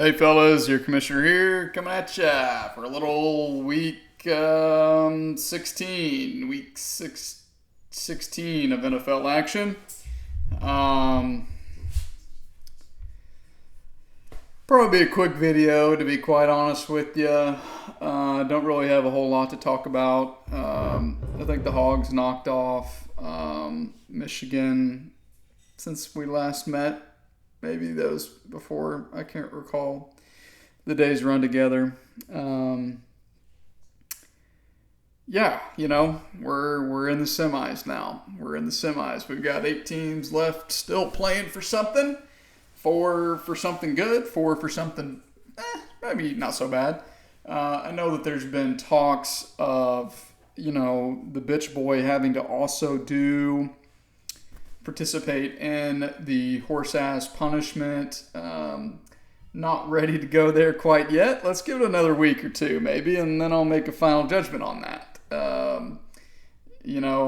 Hey fellas, your commissioner here, coming at ya for a little week 16 of NFL action. Um, Probably be a quick video, to be quite honest with you. Don't really have a whole lot to talk about. I think the Hogs knocked off Michigan since we last met. Maybe that was before. I can't recall. The days run together. Yeah, we're in the semis now. We're in the semis. We've got 8 teams left, still playing for something. 4 for something good. 4 for something, maybe not so bad. I know that there's been talks of the bitch boy having to also participate in the horse ass punishment. Not ready to go there quite yet. Let's give it another week or two maybe, and then I'll make a final judgment on that.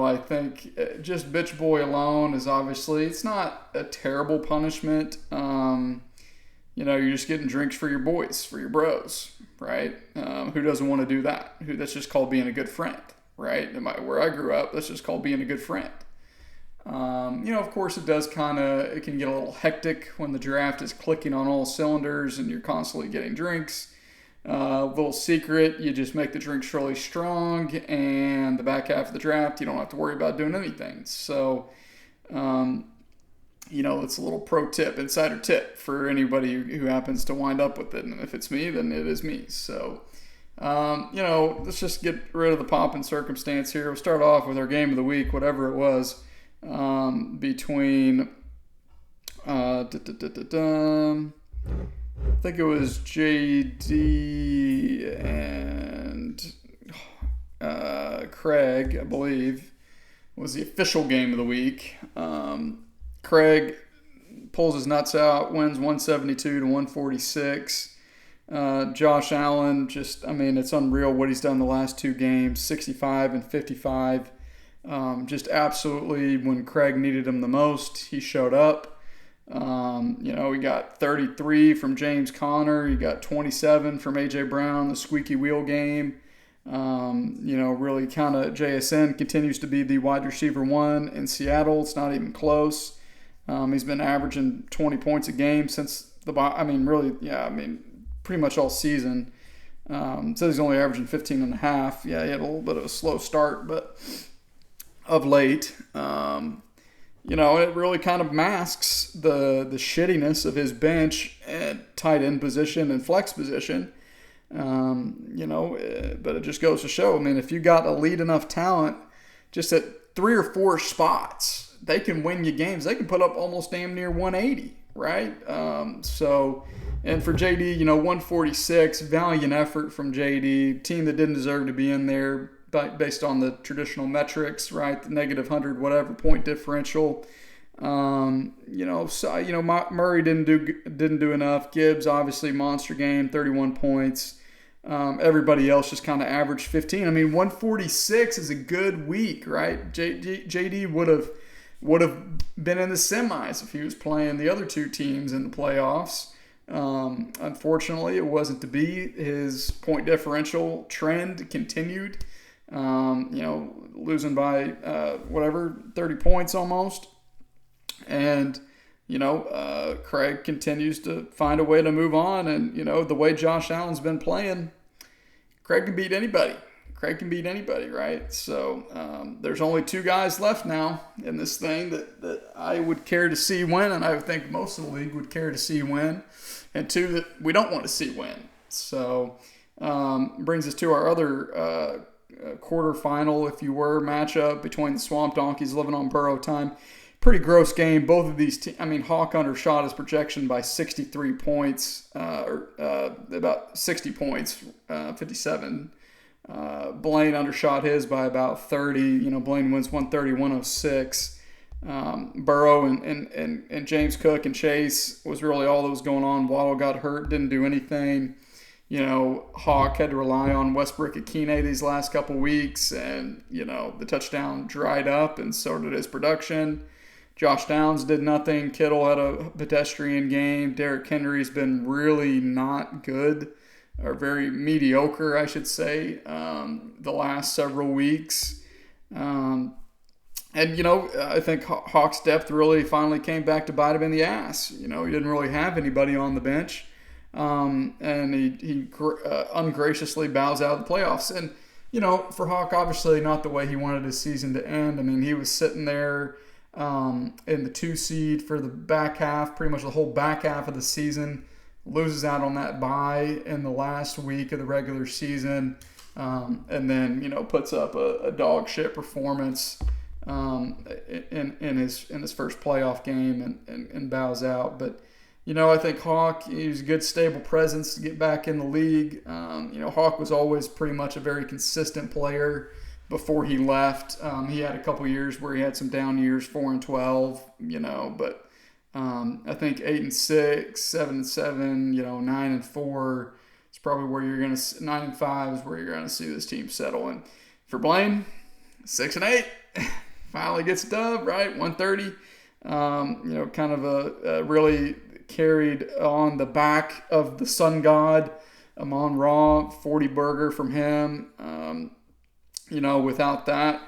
I think just bitch boy alone is obviously, it's not a terrible punishment. You're just getting drinks for your boys, for your bros, right? Who doesn't want to do that? That's just called being a good friend, right? Where I grew up, that's just called being a good friend. Of course it can get a little hectic when the draft is clicking on all cylinders and you're constantly getting drinks. Little secret, you just make the drinks really strong, and the back half of the draft, you don't have to worry about doing anything. So, it's a little pro tip, insider tip for anybody who happens to wind up with it. And if it's me, then it is me. So, let's just get rid of the pomp and circumstance here. We'll start off with our game of the week, whatever it was, between I think it was JD and Craig, I believe, was the official game of the week. Craig pulls his nuts out, wins 172 to 146. Josh Allen, it's unreal what he's done the last 2 games, 65 and 55. Just absolutely, when Craig needed him the most, he showed up. We got 33 from James Conner. You got 27 from A.J. Brown, the squeaky wheel game. Really kind of JSN continues to be the wide receiver 1 in Seattle. It's not even close. He's been averaging 20 points a game since pretty much all season. Says he's only averaging 15 and a half. Yeah, he had a little bit of a slow start, but of late, it really kind of masks the shittiness of his bench at tight end position and flex position. But it just goes to show, if you got elite enough talent just at 3 or 4 spots, they can win you games. They can put up almost damn near 180, right? And for JD, 146, valiant effort from JD, team that didn't deserve to be in there, based on the traditional metrics, right? The -100, whatever, point differential. Murray didn't do enough. Gibbs, obviously, monster game, 31 points. Everybody else just kind of averaged 15. 146 is a good week, right? JD would have been in the semis if he was playing the other 2 teams in the playoffs. Unfortunately, it wasn't to be. His point differential trend continued. Losing by 30 points almost. And, Craig continues to find a way to move on. And, the way Josh Allen's been playing, Craig can beat anybody. Right? So there's only 2 guys left now in this thing that I would care to see win, and I would think most of the league would care to see win, and 2 that we don't want to see win. So brings us to our other quarterfinal, if you were, matchup between the Swamp Donkeys living on Burrow time. Pretty gross game. Both of these Hawk undershot his projection by 63 points, about 60 points, 57. Blaine undershot his by about 30. Blaine wins 130-106. Burrow and James Cook and Chase was really all that was going on. Waddle got hurt, didn't do anything. Hawk had to rely on Westbrook Akine these last couple weeks, and, the touchdown dried up, and so did his production. Josh Downs did nothing. Kittle had a pedestrian game. Derrick Henry's been really not good, or very mediocre, I should say, the last several weeks. And, I think Hawk's depth really finally came back to bite him in the ass. He didn't really have anybody on the bench. And he ungraciously bows out of the playoffs. And, for Hawk, obviously not the way he wanted his season to end. I mean, he was sitting there in the 2 seed for the back half, pretty much the whole back half of the season, loses out on that bye in the last week of the regular season, and then, puts up a dog shit performance in his first playoff game and bows out. But I think Hawk, he was a good stable presence to get back in the league. Hawk was always pretty much a very consistent player before he left. He had a couple years where he had some down years, 4-12, but I think 8-6, 7-7, 9-4 is probably where you're going to 9-5 is where you're going to see this team settle. And for Blaine, 6-8, finally gets a dub, right? 130. Kind of a really carried on the back of the sun god, Amon-Ra, 40 burger from him. Without that,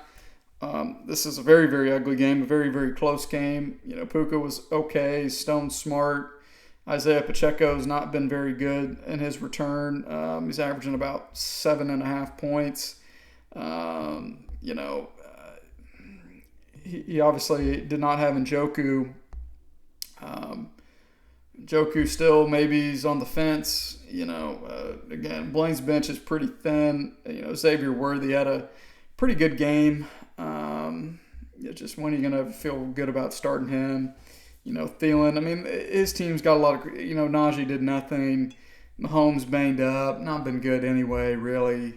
this is a very, very ugly game, a very, very close game. Puka was okay, Stone smart. Isaiah Pacheco's not been very good in his return. He's averaging about 7.5 points. He obviously did not have Njoku. Njoku still maybe he's on the fence. Again, Blaine's bench is pretty thin. Xavier Worthy had a pretty good game. Just when are you going to feel good about starting him? Thielen, I mean, his team's got a lot of, Najee did nothing. Mahomes banged up, not been good anyway, really.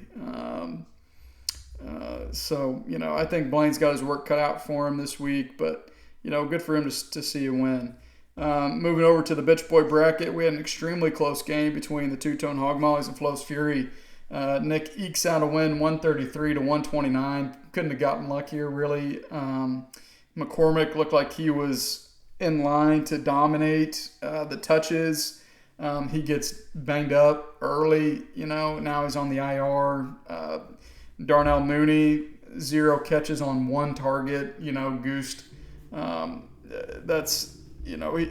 I think Blaine's got his work cut out for him this week, but, good for him to see a win. Moving over to the Bitch Boy bracket, we had an extremely close game between the Two-Tone Hog Mollies and Flo's Fury. Nick ekes out a win, 133-129. Couldn't have gotten luckier, really. McCormick looked like he was in line to dominate the touches. He gets banged up early, now he's on the IR. Darnell Mooney, 0 catches on 1 target, goosed. That's,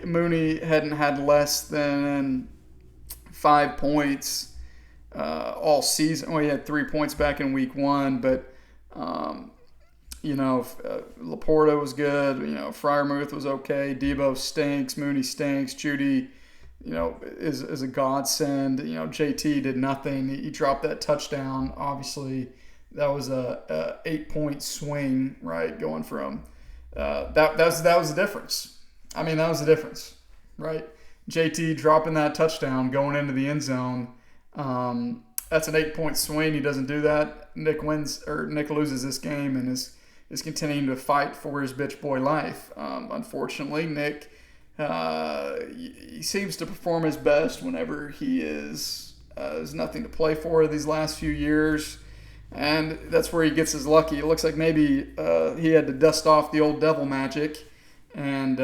Mooney hadn't had less than 5 points all season. Well, he had 3 points back in week 1, but, Laporta was good. Freiermuth was okay. Debo stinks. Mooney stinks. Judy, is a godsend. JT did nothing. He dropped that touchdown. Obviously, that was a 8-point swing, right? Going from that was the difference. I mean, that was the difference, right? JT dropping that touchdown, going into the end zone. That's an 8-point swing. He doesn't do that. Nick loses this game and is continuing to fight for his bitch boy life. Unfortunately, Nick he seems to perform his best whenever he there's nothing to play for these last few years, and that's where he gets his lucky. It looks like maybe he had to dust off the old devil magic and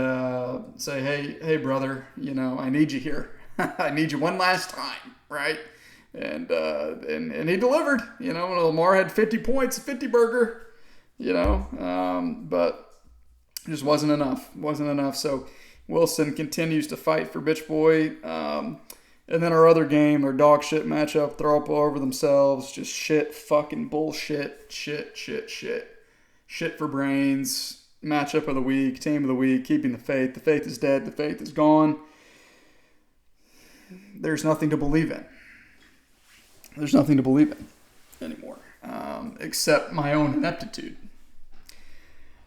say, hey, brother, I need you here. I need you one last time, right? And he delivered. Lamar had 50 points, 50 burger. But it just wasn't enough. So Wilson continues to fight for bitch boy. And then our other game, our dog shit matchup, throw up all over themselves. Just shit, fucking bullshit, shit for brains. Matchup of the week, team of the week, keeping the faith. The faith is dead. The faith is gone. There's nothing to believe in. There's nothing to believe in anymore, except my own ineptitude.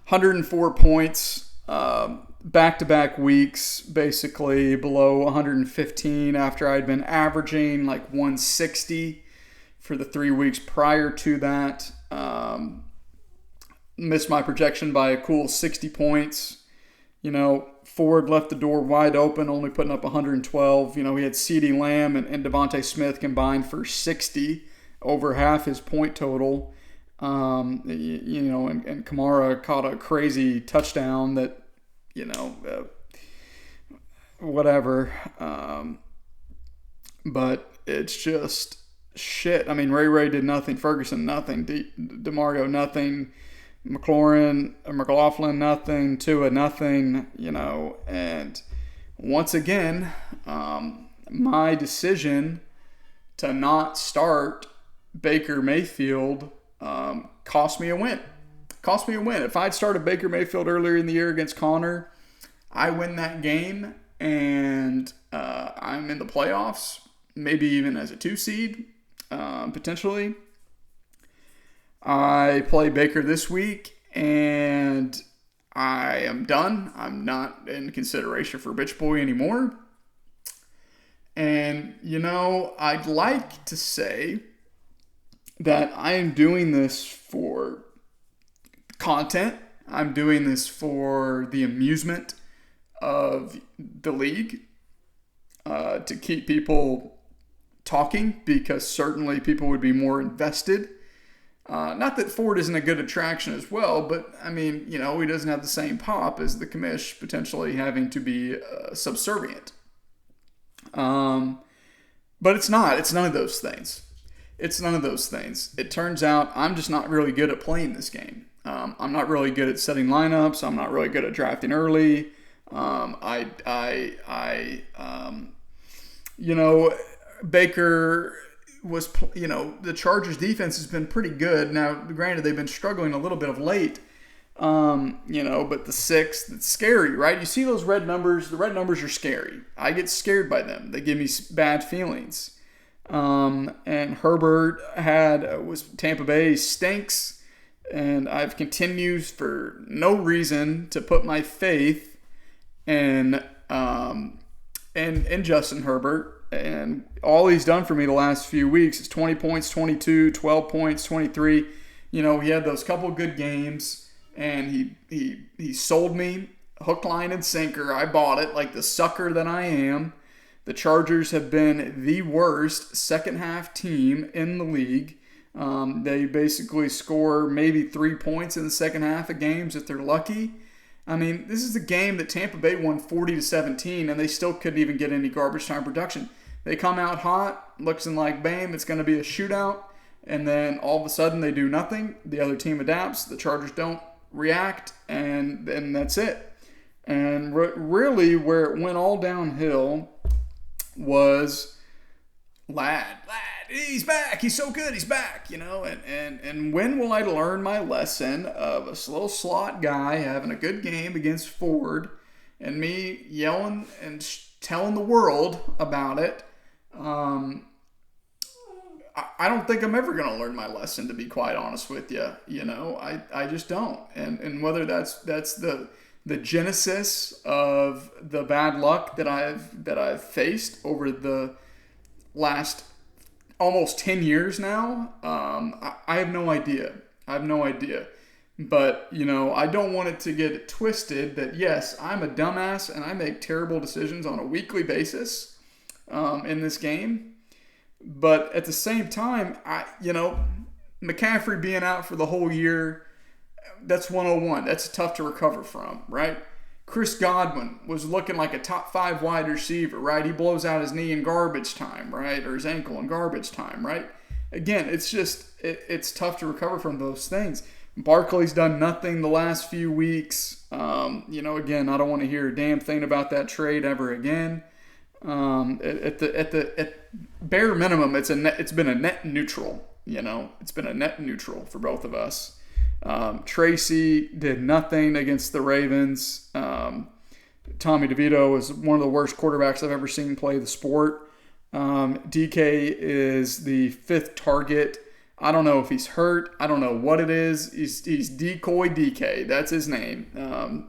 104 points, back-to-back weeks, basically below 115 after I'd been averaging like 160 for the 3 weeks prior to that. Missed my projection by a cool 60 points. Ford left the door wide open, only putting up 112. He had CeeDee Lamb and Devontae Smith combined for 60, over half his point total. And Kamara caught a crazy touchdown that whatever. But it's just shit. I mean, Ray did nothing. Ferguson, nothing. DeMario, nothing. McLaughlin, nothing. Tua, nothing. And once again, my decision to not start Baker Mayfield cost me a win. If I'd started Baker Mayfield earlier in the year against Connor, I win that game, and I'm in the playoffs, maybe even as a 2 seed, potentially. I play Baker this week, and I am done. I'm not in consideration for Bitch Boy anymore. And, I'd like to say that I am doing this for content. I'm doing this for the amusement of the league, to keep people talking, because certainly people would be more invested. Not that Ford isn't a good attraction as well, but I mean, he doesn't have the same pop as the commish, potentially having to be subservient. But it's not. It's none of those things. It turns out I'm just not really good at playing this game. I'm not really good at setting lineups. I'm not really good at drafting early. Baker was, the Chargers defense has been pretty good. Now, granted, they've been struggling a little bit of late, but the 6th, it's scary, right? You see those red numbers. The red numbers are scary. I get scared by them. They give me bad feelings. And Herbert was Tampa Bay stinks, and I've continued for no reason to put my faith in Justin Herbert. And all he's done for me the last few weeks is 20 points, 22, 12 points, 23. He had those couple good games, and he sold me hook, line, and sinker. I bought it like the sucker that I am. The Chargers have been the worst second half team in the league. They basically score maybe 3 points in the second half of games if they're lucky. I mean, this is a game that Tampa Bay won 40-17, and they still couldn't even get any garbage time production. They come out hot, looks like, bam, it's going to be a shootout, and then all of a sudden they do nothing. The other team adapts. The Chargers don't react, and that's it. And really where it went all downhill was Lad, he's back. He's so good. He's back, and when will I learn my lesson of a little slot guy having a good game against Ford and me yelling and telling the world about it? I don't think I'm ever going to learn my lesson, to be quite honest with you. I just don't. And whether that's the genesis of the bad luck that I've faced over the last almost 10 years now, I have no idea. But, I don't want it to get twisted that, yes, I'm a dumbass and I make terrible decisions on a weekly basis in this game. But at the same time, McCaffrey being out for the whole year, that's 101. That's tough to recover from, right? Chris Godwin was looking like a top 5 wide receiver, right? He blows out his knee in garbage time, right? Or his ankle in garbage time, right? Again, it's just, it's tough to recover from those things. Barkley's done nothing the last few weeks. Again, I don't want to hear a damn thing about that trade ever again. At bare minimum, it's been a net neutral. It's been a net neutral for both of us. Tracy did nothing against the Ravens. Tommy DeVito is one of the worst quarterbacks I've ever seen play the sport. DK is the 5th target. I don't know if he's hurt. I don't know what it is. He's Decoy DK. That's his name.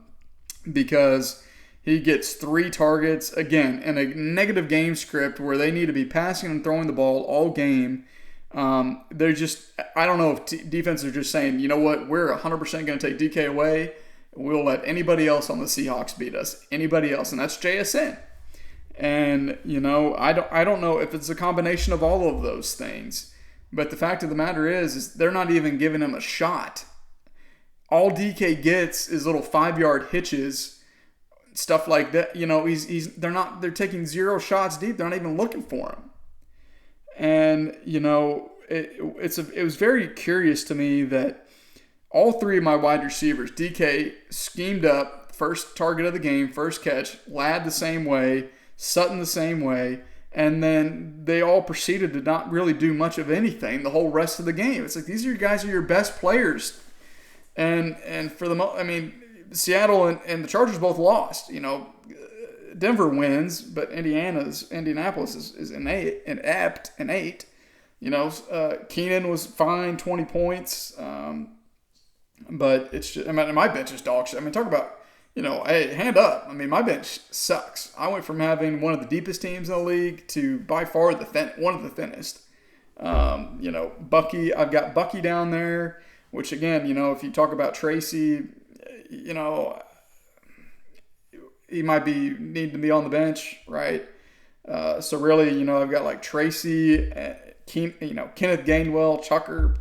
Because he gets 3 targets, again, in a negative game script where they need to be passing and throwing the ball all game. They're just, I don't know if defenses are just saying, you know what, we're 100% going to take DK away. We'll let anybody else on the Seahawks beat us. Anybody else, and that's JSN. And, I don't know if it's a combination of all of those things. But the fact of the matter is they're not even giving him a shot. All DK gets is little 5-yard hitches stuff like that. They're taking 0 shots deep. They're not even looking for him. And, it was very curious to me that all 3 of my wide receivers, DK, schemed up, first target of the game, first catch, Ladd the same way, Sutton the same way, and then they all proceeded to not really do much of anything the whole rest of the game. It's like, these are guys are your best players. And for Seattle and the Chargers both lost. Denver wins, but Indianapolis is inept. Keenan was fine, 20 points. But it's just, my bench is dog shit. Talk about, hey, hand up. My bench sucks. I went from having one of the deepest teams in the league to by far one of the thinnest. Bucky, I've got Bucky down there, which again, if you talk about Tracy, he might need to be on the bench, right? So really, I've got like Tracy, Kenneth Gainwell, Chucker,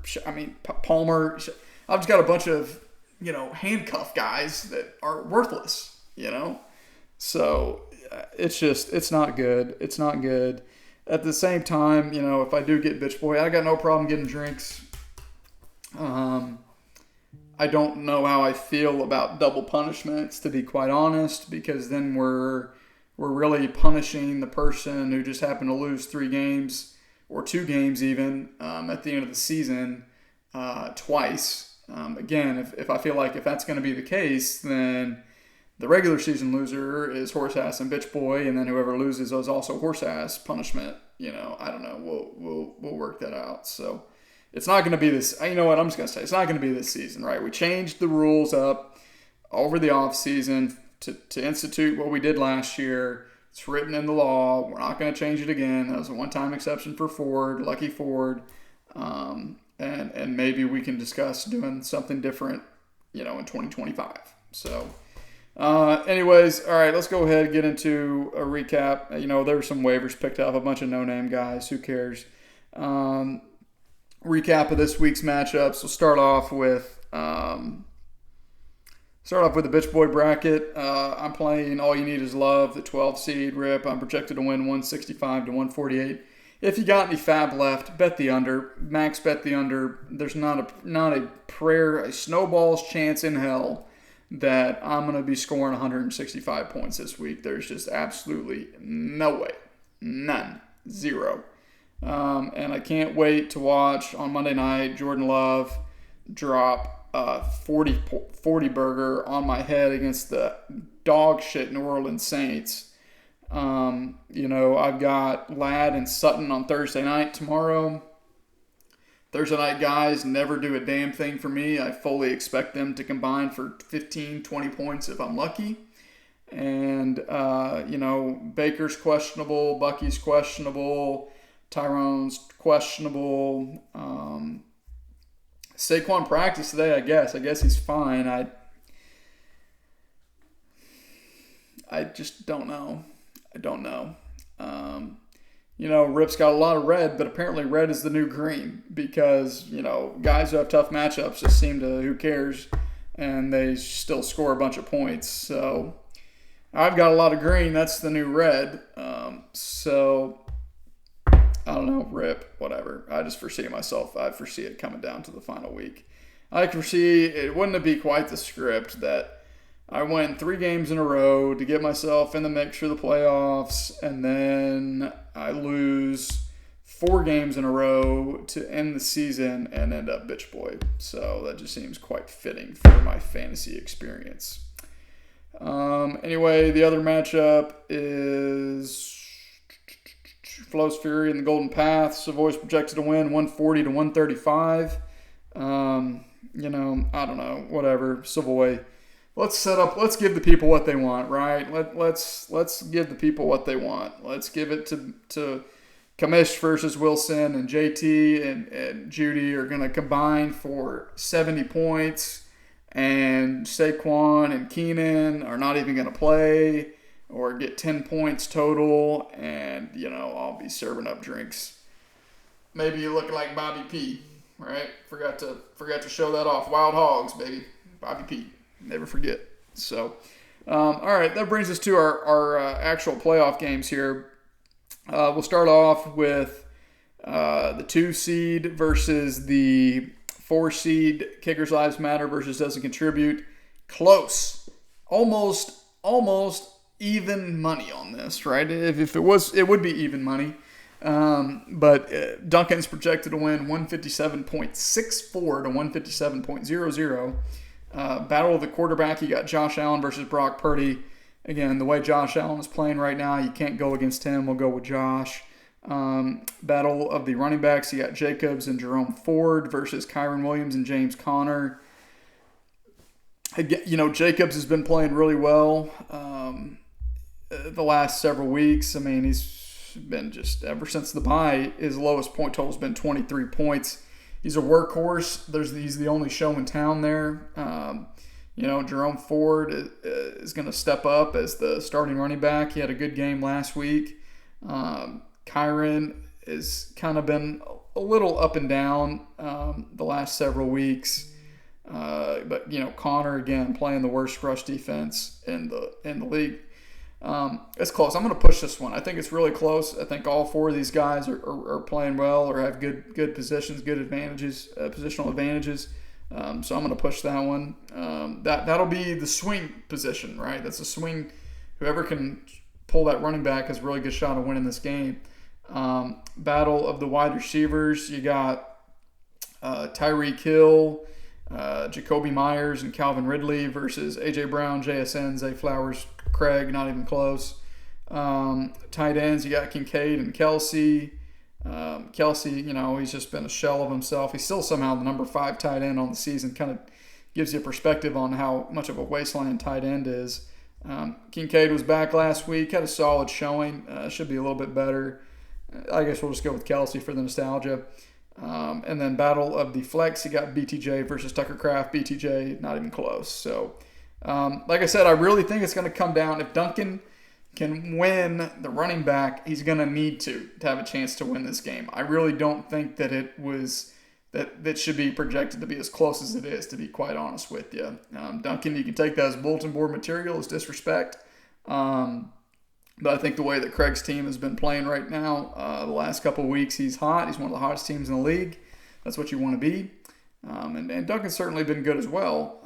Palmer. I've just got a bunch of, handcuff guys that are worthless, So it's not good. It's not good. At the same time, if I do get bitch boy, I got no problem getting drinks. I don't know how I feel about double punishments, to be quite honest, because then we're really punishing the person who just happened to lose 3 games or 2 games even at the end of the season twice. Again, if I feel like if that's going to be the case, then the regular season loser is horse ass and bitch boy, and then whoever loses is also horse ass punishment. I don't know. We'll work that out. So it's not going to be this. You know what? I'm just going to say it's not going to be this season, right? We changed the rules up over the off season to institute what we did last year. It's written in the law. We're not going to change it again. That was a one-time exception for Ford, Lucky Ford. And maybe we can discuss doing something different, in 2025. So, anyways, all right, let's go ahead and get into a recap. There were some waivers picked up, a bunch of no-name guys. Who cares? Recap of this week's matchups. We'll start off with the bitch boy bracket. I'm playing All You Need Is Love, the 12 seed rip. I'm projected to win 165 to 148. If you got any fab left, bet the under. Max bet the under. There's not a snowball's chance in hell that I'm going to be scoring 165 points this week. There's just absolutely no way. None. Zero. And I can't wait to watch on Monday night Jordan Love drop a 40 burger on my head against the dog shit New Orleans Saints. I've got Ladd and Sutton on Thursday night tomorrow. Thursday night guys never do a damn thing for me. I fully expect them to combine for 15, 20 points if I'm lucky. And, Baker's questionable, Bucky's questionable, Tyrone's questionable. Saquon practiced today, I guess. I guess he's fine. I just don't know. I don't know. Rip's got a lot of red, but apparently red is the new green because, guys who have tough matchups just seem to, who cares, and they still score a bunch of points. So I've got a lot of green. That's the new red. So I don't know, Rip, whatever. I just foresee it coming down to the final week. I can foresee it wouldn't be quite the script that I win 3 games in a row to get myself in the mix for the playoffs, and then I lose 4 games in a row to end the season and end up bitch boy. So that just seems quite fitting for my fantasy experience. Anyway, the other matchup is Flo's Fury and the Golden Path. Savoy's projected to win 140 to 135. I don't know, whatever. Savoy. Let's give the people what they want, right? Let's give the people what they want. Let's give it to Kamish versus Wilson, and JT and Judy are going to combine for 70 points, and Saquon and Keenan are not even going to play or get 10 points total, and, I'll be serving up drinks. Maybe you look like Bobby P, right? Forgot to show that off. Wild Hogs, baby. Bobby P. Never forget. So, All right, that brings us to our actual playoff games here. We'll start off with the 2 seed versus the 4 seed. Kickers Lives Matter versus Doesn't Contribute. Close. Almost even money on this, right? If it was, it would be even money. But Duncan's projected to win 157.64 to 157.00. Battle of the quarterback, you got Josh Allen versus Brock Purdy. Again, the way Josh Allen is playing right now, you can't go against him. We'll go with Josh. Battle of the running backs, you got Jacobs and Jerome Ford versus Kyron Williams and James Conner. Again, Jacobs has been playing really well the last several weeks. I mean, he's been just, ever since the bye, his lowest point total has been 23 points. He's a workhorse. He's the only show in town there. Jerome Ford is going to step up as the starting running back. He had a good game last week. Kyron has kind of been a little up and down the last several weeks. But Connor, again, playing the worst rush defense in the league. It's close. I'm going to push this one. I think it's really close. I think all 4 of these guys are playing well or have good positions, good advantages, positional advantages. So I'm going to push that one. That'll be the swing position, right? That's a swing. Whoever can pull that running back has a really good shot of winning this game. Battle of the wide receivers. You got Tyreek Hill, Jacoby Myers, and Calvin Ridley versus A.J. Brown, JSN, Zay Flowers, Craig, not even close. Tight ends, you got Kincaid and Kelsey. Kelsey, he's just been a shell of himself. He's still somehow the number 5 tight end on the season. Kind of gives you a perspective on how much of a wasteland tight end is. Kincaid was back last week, had a solid showing. Should be a little bit better. I guess we'll just go with Kelsey for the nostalgia. And then battle of the flex, you got BTJ versus Tucker Kraft. BTJ, not even close. So, like I said, I really think it's going to come down. If Duncan can win the running back, he's going to need to have a chance to win this game. I really don't think that that should be projected to be as close as it is, to be quite honest with you. Duncan, you can take that as bulletin board material, as disrespect. But I think the way that Craig's team has been playing right now, the last couple of weeks, he's hot. He's one of the hottest teams in the league. That's what you want to be. And Duncan's certainly been good as well.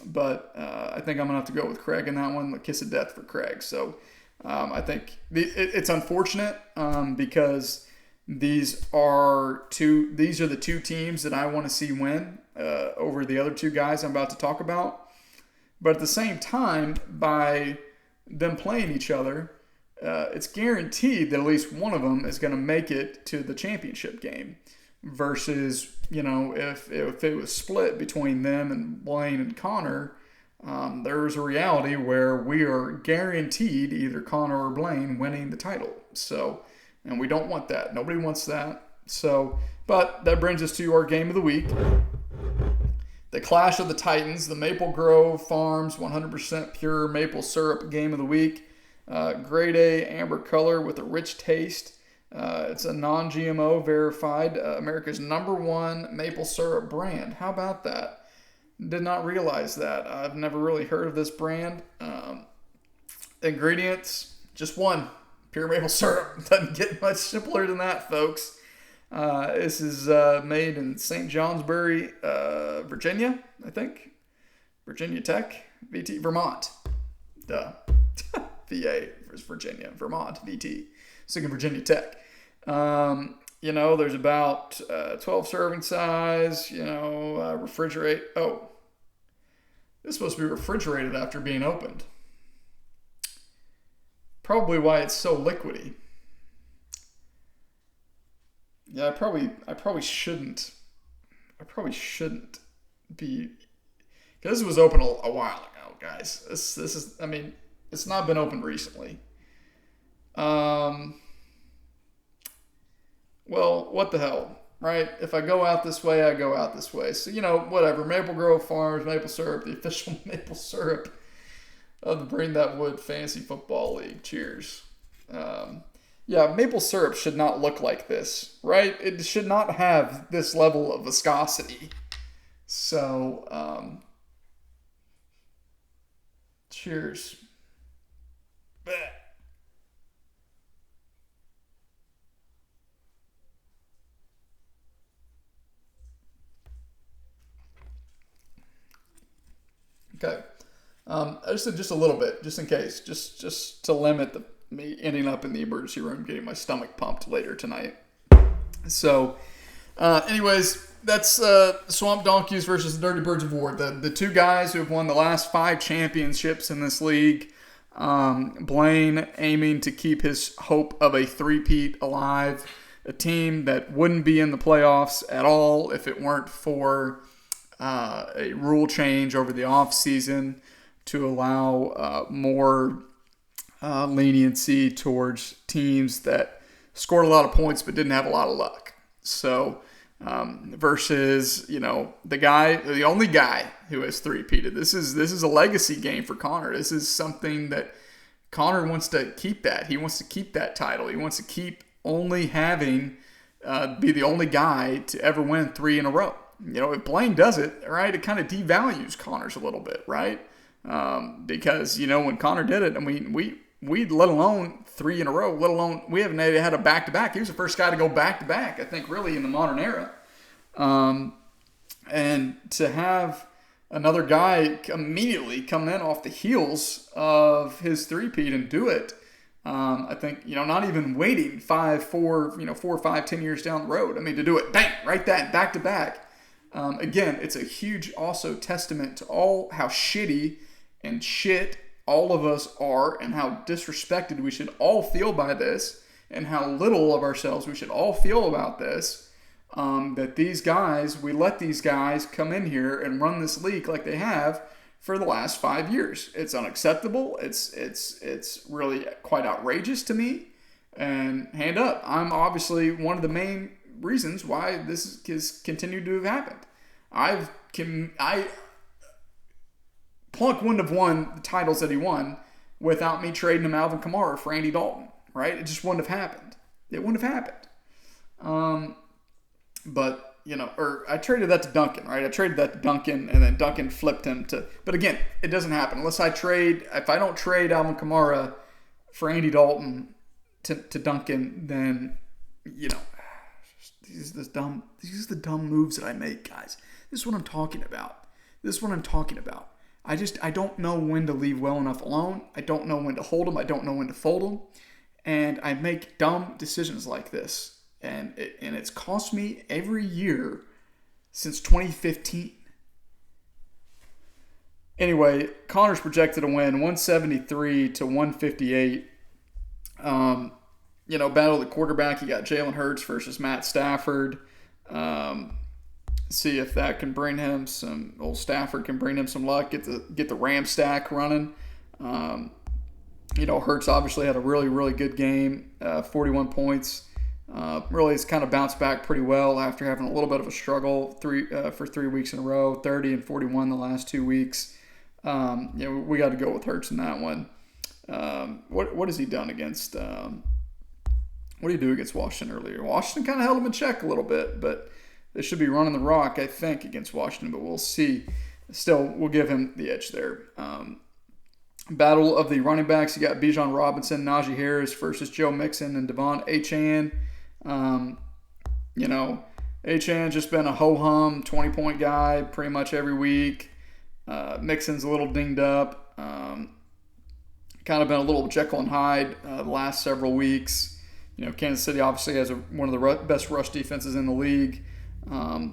But I think I'm going to have to go with Craig in that one, the kiss of death for Craig. So I think it's unfortunate because these are the 2 teams that I want to see win over the other 2 guys I'm about to talk about. But at the same time, by them playing each other, it's guaranteed that at least one of them is going to make it to the championship game. Versus, if it was split between them and Blaine and Connor, there's a reality where we are guaranteed either Connor or Blaine winning the title. So, and we don't want that. Nobody wants that. So, but that brings us to our game of the week. The Clash of the Titans, the Maple Grove Farms 100% pure maple syrup game of the week. Grade A amber color with a rich taste. It's a non-GMO verified America's #1 maple syrup brand. How about that? Did not realize that. I've never really heard of this brand. Ingredients, just one. Pure maple syrup. Doesn't get much simpler than that, folks. This is made in St. Johnsbury, Virginia, I think. Virginia Tech, Vermont. Duh. VA is Virginia, Vermont, VT. Thinking Virginia Tech. There's about 12 serving size, refrigerate. Oh, this is supposed to be refrigerated after being opened. Probably why it's so liquidy. Yeah, I probably shouldn't be, because this was open a while ago, guys. This is, it's not been opened recently. Well, what the hell, right? If I go out this way, I go out this way. So, whatever. Maple Grove Farms, maple syrup, the official maple syrup of the Bring That Wood Fantasy Football League. Cheers. Yeah, maple syrup should not look like this, right? It should not have this level of viscosity. So, Cheers. Okay. I just said just a little bit, just in case, just to limit me ending up in the emergency room getting my stomach pumped later tonight. So, anyways, that's Swamp Donkeys versus the Dirty Birds of War. The two guys who have won the last 5 championships in this league. Blaine aiming to keep his hope of a three-peat alive. A team that wouldn't be in the playoffs at all if it weren't for a rule change over the offseason to allow more leniency towards teams that scored a lot of points but didn't have a lot of luck. So versus, the only guy who has three-peated. This is a legacy game for Connor. This is something that Connor wants to keep that. He wants to keep that title. He wants to keep only having be the only guy to ever win 3 in a row. If Blaine does it, right, it kind of devalues Connor's a little bit, right? Because, when Connor did it, we let alone 3 in a row, let alone we haven't had a back-to-back. He was the first guy to go back-to-back, I think, really in the modern era. And to have another guy immediately come in off the heels of his three-peat and do it, I think, not even waiting 4 or 5, 10 years down the road. To do it, bang, right that, back-to-back. Again, it's a huge also testament to how shitty and shit all of us are and how disrespected we should all feel by this and how little of ourselves we should all feel about this. That we let these guys come in here and run this league like they have for the last 5 years. It's unacceptable. It's really quite outrageous to me. And hand up, I'm obviously one of the main reasons why this has continued to have happened. Plunk wouldn't have won the titles that he won without me trading him Alvin Kamara for Andy Dalton, right? It just wouldn't have happened. It wouldn't have happened. But, or I traded that to Duncan, right? I traded that to Duncan, and then Duncan flipped him to... But again, it doesn't happen. If I don't trade Alvin Kamara for Andy Dalton to Duncan, then, these are the dumb moves that I make, guys. This is what I'm talking about. I don't know when to leave well enough alone. I don't know when to hold them. I don't know when to fold them. And I make dumb decisions like this. And it's cost me every year since 2015. Anyway, Connor's projected to win 173 to 158. Battle of the quarterback. You got Jalen Hurts versus Matt Stafford. See if that can bring him some. Old Stafford can bring him some luck. Get the Ram stack running. Hurts obviously had a really, really good game. 41 points. Really has kind of bounced back pretty well after having a little bit of a struggle for 3 weeks in a row. 30 and 41 the last 2 weeks. We got to go with Hurts in that one. What has he done against? What did he do against Washington earlier? Washington kind of held him in check a little bit, but they should be running the rock, I think, against Washington, but we'll see. Still, we'll give him the edge there. Battle of the running backs. You got Bijan Robinson, Najee Harris versus Joe Mixon and Devon Achane. Achane's just been a ho-hum 20-point guy pretty much every week. Mixon's a little dinged up. Kind of been a little Jekyll and Hyde the last several weeks. Kansas City obviously has one of the best rush defenses in the league. I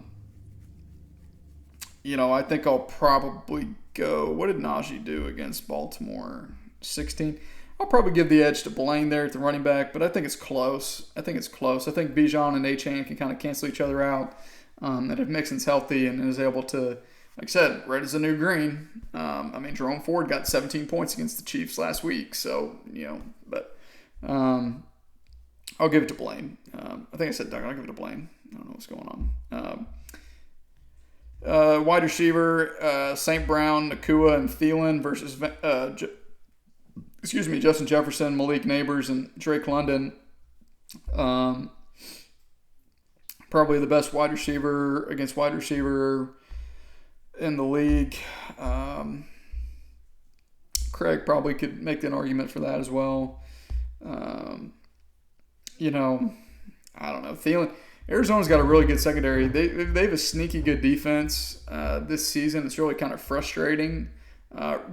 think I'll probably go. What did Najee do against Baltimore? 16. I'll probably give the edge to Blaine there at the running back, but I think it's close. I think Bijan and Achane can kind of cancel each other out. And if Mixon's healthy and is able to, like I said, red is the new green. Jerome Ford got 17 points against the Chiefs last week, so I'll give it to Blaine. I think I said Doug. I'll give it to Blaine. I don't know what's going on. Wide receiver, St. Brown, Nakua, and Thielen versus Justin Jefferson, Malik Neighbors, and Drake London. Probably the best wide receiver against wide receiver in the league. Craig probably could make an argument for that as well. You know, I don't know. Thielen, Arizona's got a really good secondary. They have a sneaky good defense this season. It's really kind of frustrating.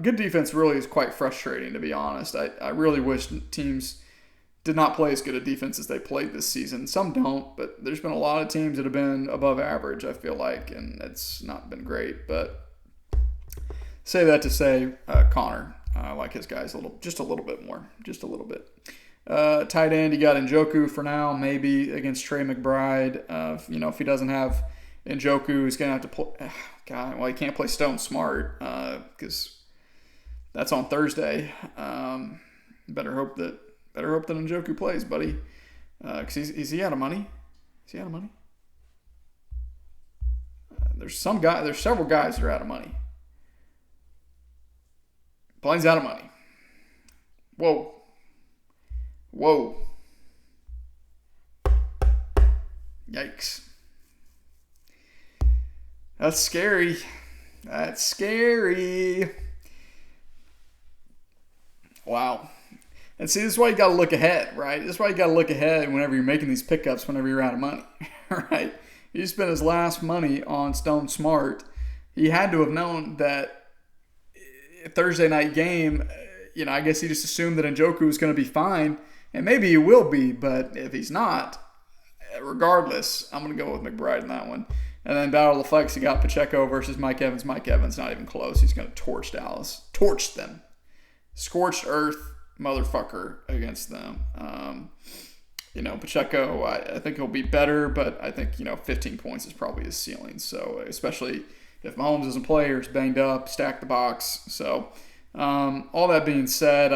Good defense really is quite frustrating, to be honest. I really wish teams did not play as good a defense as they played this season. Some don't, but there's been a lot of teams that have been above average, I feel like, and it's not been great. But say that to say, Connor, I like his guys just a little bit more, just a little bit. Tight end, you got Njoku for now, maybe against Trey McBride. If he doesn't have Njoku, he's going to have to play. God, well, he can't play Stone Smart because that's on Thursday. Better hope that Njoku plays, buddy. Because is he out of money? Is he out of money? There's several guys that are out of money. Blaine's out of money. Whoa. Yikes. That's scary. Wow. And see, this is why you got to look ahead, right? This is why you got to look ahead whenever you're making these pickups, whenever you're out of money, right? He spent his last money on Stone Smart. He had to have known that Thursday night game, I guess he just assumed that Njoku was going to be fine, and maybe he will be, but if he's not, regardless, I'm going to go with McBride in that one. And then Battle of the Flex, you got Pacheco versus Mike Evans. Mike Evans, not even close. He's going to torch Dallas. Torch them. Scorched earth motherfucker against them. Pacheco, I think he'll be better, but I think, 15 points is probably his ceiling. So, especially if Mahomes doesn't play or is banged up, stack the box. So, all that being said,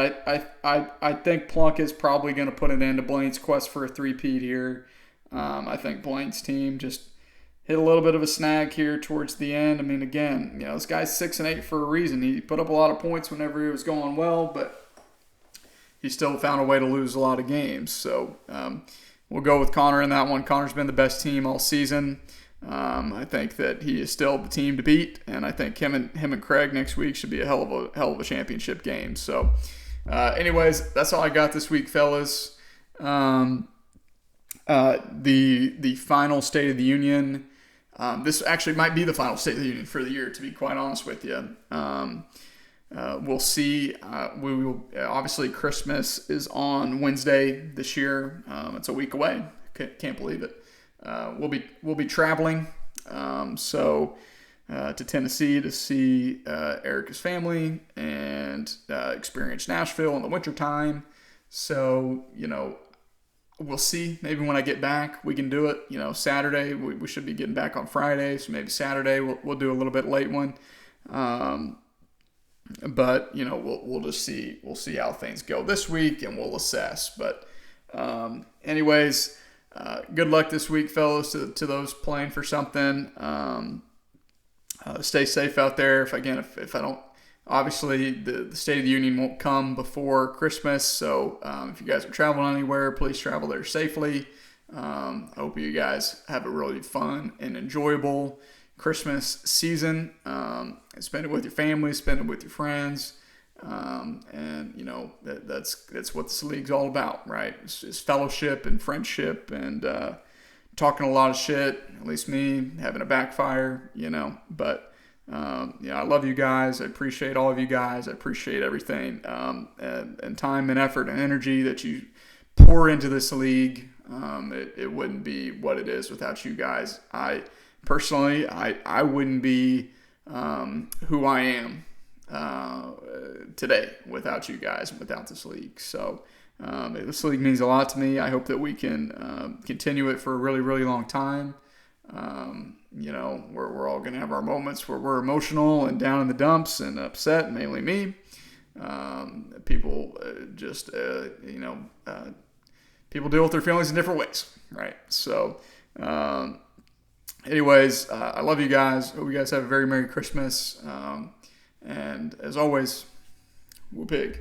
I think Plunk is probably going to put an end to Blaine's quest for a three-peat here. I think Blaine's team just hit a little bit of a snag here towards the end. I mean, again, this guy's 6-8 for a reason. He put up a lot of points whenever he was going well, but he still found a way to lose a lot of games. So we'll go with Connor in that one. Connor's been the best team all season. I think that he is still the team to beat, and I think him and Craig next week should be a hell of a championship game. So, anyways, that's all I got this week, fellas. The final State of the Union. This actually might be the final State of the Union for the year, to be quite honest with you. We'll see. We will obviously Christmas is on Wednesday this year. It's a week away. Can't believe it. We'll be traveling to Tennessee to see Erica's family and experience Nashville in the wintertime. So, we'll see. Maybe when I get back, we can do it. Saturday, we should be getting back on Friday. So maybe Saturday we'll do a little bit late one. But we'll just see. We'll see how things go this week, and we'll assess. But anyways, good luck this week, fellas, to those playing for something. Stay safe out there. If I don't, obviously the State of the Union won't come before Christmas. So if you guys are traveling anywhere, please travel there safely. I hope you guys have a really fun and enjoyable Christmas season. Spend it with your family, spend it with your friends. And that's what this league's all about, right? It's fellowship and friendship and talking a lot of shit, at least me, having a backfire, but I love you guys. I appreciate all of you guys. I appreciate everything and time and effort and energy that you pour into this league. It wouldn't be what it is without you guys. Personally, I wouldn't be who I am today without you guys and without this league. So this league means a lot to me. I hope that we can continue it for a really, really long time. We're all going to have our moments where we're emotional and down in the dumps and upset, mainly me. People people deal with their feelings in different ways, right? So, anyways, I love you guys. Hope you guys have a very Merry Christmas. And as always, we're big.